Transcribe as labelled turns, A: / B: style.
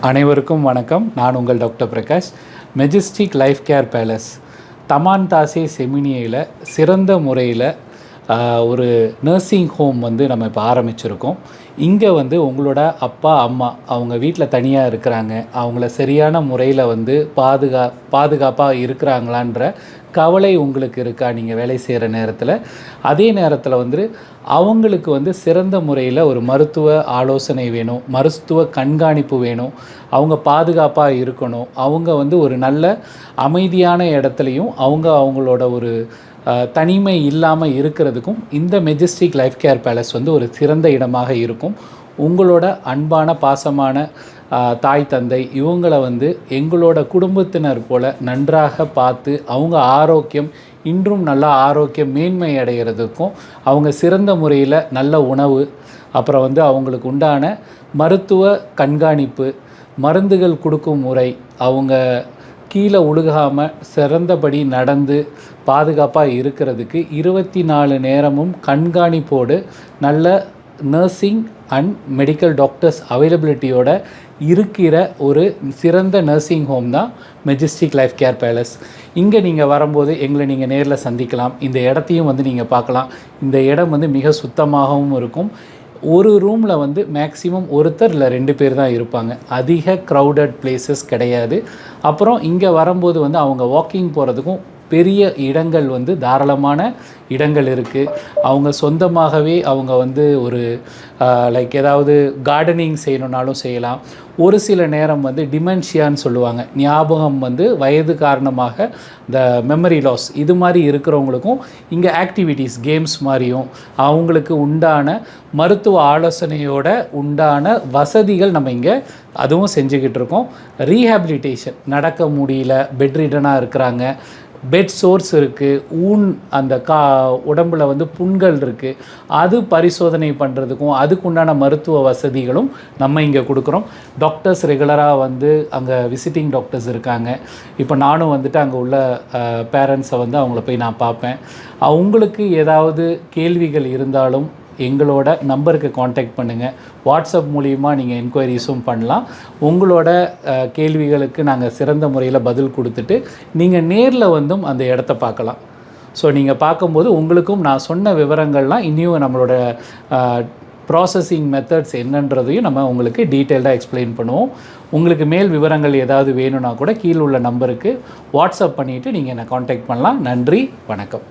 A: அனைவருக்கும் வணக்கம். நான் உங்கள் doctor Prakash. Majestic Life Care Palace தமான் தாசே செமினியில் சிறந்த முறையில் ஒரு நர்சிங் ஹோம் வந்து நம்ம இப்போ ஆரம்பிச்சிருக்கோம். இங்கே வந்து உங்களோட அப்பா அம்மா அவங்க வீட்டில் தனியாக இருக்கிறாங்க, அவங்கள சரியான முறையில் வந்து பாதுகாப்பாக இருக்கிறாங்களான்ற கவலை உங்களுக்கு இருக்கா நீங்கள் வேலை செய்கிற நேரத்தில்? அதே நேரத்தில் வந்து அவங்களுக்கு வந்து சிறந்த முறையில் ஒரு மருத்துவ ஆலோசனை வேணும், மருத்துவ கண்காணிப்பு வேணும், அவங்க பாதுகாப்பாக இருக்கணும், அவங்க வந்து ஒரு நல்ல அமைதியான இடத்துலையும் அவங்களோட ஒரு தனிமை இல்லாமல் இருக்கிறதுக்கும் இந்த மெஜஸ்டிக் லைஃப் கேர் பேலஸ் வந்து ஒரு சிறந்த இடமாக இருக்கும். உங்களோட அன்பான பாசமான தாய் தந்தை இவங்களை வந்து எங்களோட குடும்பத்தினர் போல் நன்றாக பார்த்து அவங்க ஆரோக்கியம் இன்றும் நல்ல ஆரோக்கியம் மேன்மை அடைகிறதுக்கும் அவங்க சிறந்த முறையில் நல்ல உணவு, அப்புறம் வந்து அவங்களுக்கு உண்டான மருத்துவ கண்காணிப்பு, மருந்துகள் கொடுக்கும் முறை, அவங்க கீழே உழுகாமல் சிறந்தபடி நடந்து பாதுகாப்பாக இருக்கிறதுக்கு 24 நேரமும் கண்காணிப்போடு நல்ல நர்சிங் அண்ட் மெடிக்கல் டாக்டர்ஸ் அவைலபிலிட்டியோட இருக்கிற ஒரு சிறந்த நர்சிங் ஹோம் தான் மெஜஸ்டிக் லைஃப் கேர் பேலஸ். இங்கே நீங்கள் வரும்போது எங்களை நீங்கள் நேரில் சந்திக்கலாம். இந்த இடத்தையும் வந்து நீங்கள் பார்க்கலாம். இந்த இடம் வந்து மிக சுத்தமாகவும் இருக்கும். ஒரு ரூமில் வந்து மேக்ஸிமம் ஒருத்தர் இல்லை 2 பேர் தான் இருப்பாங்க. அதிக க்ரௌடட் பிளேசஸ் கிடையாது. அப்புறம் இங்கே வரும்போது வந்து அவங்க வாக்கிங் போகிறதுக்கும் பெரிய இடங்கள் வந்து தாராளமான இடங்கள் இருக்குது. அவங்க சொந்தமாகவே அவங்க வந்து ஒரு லைக் ஏதாவது கார்டனிங் செய்யணுன்னாலும் செய்யலாம். ஒரு சில நேரம் வந்து டிமென்ஷியான்னு சொல்லுவாங்க, ஞாபகம் வந்து வயது காரணமாக இந்த மெமரி லாஸ், இது மாதிரி இருக்கிறவங்களுக்கும் இங்கே ஆக்டிவிட்டீஸ் கேம்ஸ் மாதிரியும் அவங்களுக்கு உண்டான மருத்துவ ஆலோசனையோட உண்டான வசதிகள் நம்ம இங்கே அதுவும் செஞ்சுக்கிட்டு இருக்கோம். ரீஹாபிலிட்டேஷன், நடக்க முடியல, பெட் ரிடனாக இருக்கிறாங்க, பெட் சோர்ஸ் இருக்குது, அந்த உடம்பில் வந்து புண்கள் இருக்குது, அது பரிசோதனை பண்ணுறதுக்கும் அதுக்கு உண்டான மருத்துவ வசதிகளும் நம்ம இங்கே கொடுக்குறோம். டாக்டர்ஸ் ரெகுலராக வந்து அங்கே விசிட்டிங் டாக்டர்ஸ் இருக்காங்க. இப்போ நானும் வந்துட்டு அங்கே உள்ள பேரண்ட்ஸை வந்து அவங்கள போய் நான் பார்ப்பேன். அவங்களுக்கு ஏதாவது கேள்விகள் இருந்தாலும் எங்களோட நம்பருக்கு காண்டாக்ட் பண்ணுங்கள். வாட்ஸ்அப் மூலிமா நீங்கள் என்கொயரிஸும் பண்ணலாம். உங்களோட கேள்விகளுக்கு நாங்கள் சிறந்த முறையில் பதில் கொடுத்துட்டு நீங்கள் நேரில் வந்தும் அந்த இடத்த பார்க்கலாம். ஸோ நீங்கள் பார்க்கும்போது உங்களுக்கும் நான் சொன்ன விவரங்கள்லாம் இன்னும் நம்மளோட ப்ராசஸிங் மெத்தட்ஸ் என்னன்றதையும் நம்ம உங்களுக்கு டீட்டெயில்டாக எக்ஸ்பிளைன் பண்ணுவோம். உங்களுக்கு மேல் விவரங்கள் ஏதாவது வேணும்னா கூட கீழே உள்ள நம்பருக்கு வாட்ஸ்அப் பண்ணிவிட்டு நீங்கள் என்னை காண்டாக்ட் பண்ணலாம். நன்றி, வணக்கம்.